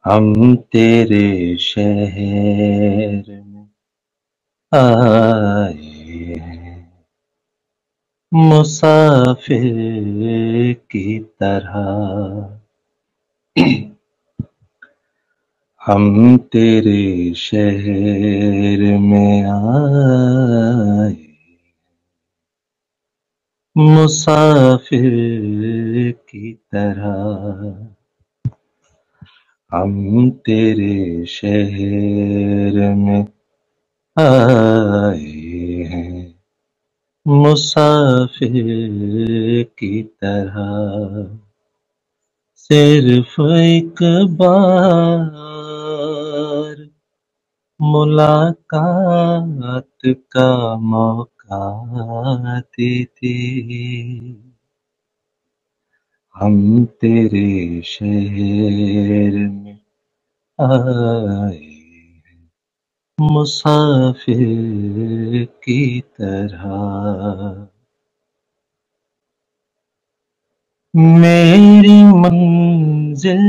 हम तेरे शहर में आए हैं, मुसाफिर की तरह। हम तेरे शहर में आए, मुसाफिर की तरह। हम तेरे शहर में आए हैं, मुसाफिर की तरह। सिर्फ एक बार मुलाकात का मौका देते, हम तेरे शहर में आए, मुसाफिर की तरह। मेरी मंजिल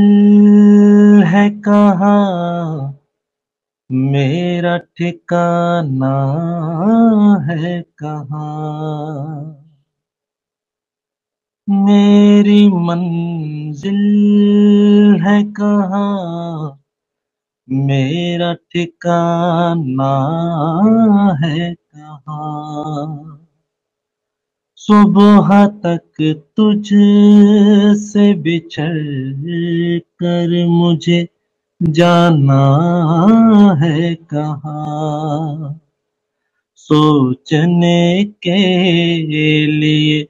है कहाँ, मेरा ठिकाना है कहाँ। मेरी मंजिल है कहाँ, मेरा ठिकाना है कहाँ। सुबह तक तुझसे बिछड़ कर मुझे जाना है कहाँ। सोचने के लिए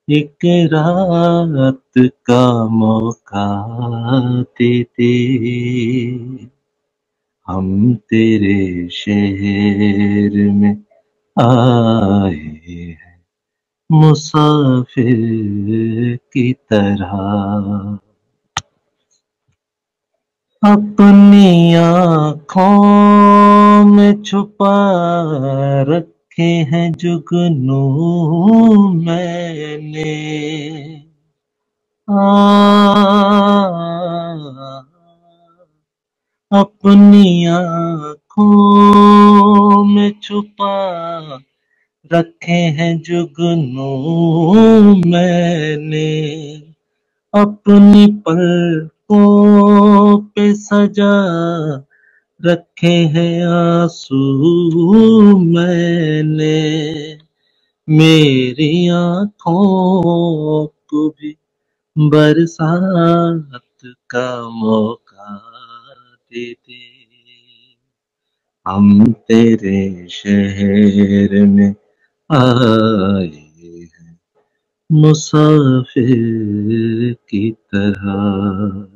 एक रात का मौका देते, हम तेरे शहर में आए हैं, मुसाफिर की तरह। अपनी आँखों में छुपा रखे हैं जुगनू मैंने। अपनी आँखों में छुपा रखे हैं जुगनू मैंने। अपनी पलकों पे सजा रखे हैं आंसू मैंने। मेरी आँखों को भी बरसात का मौका दे दे, हम तेरे शहर में आए हैं, मुसाफिर की तरह।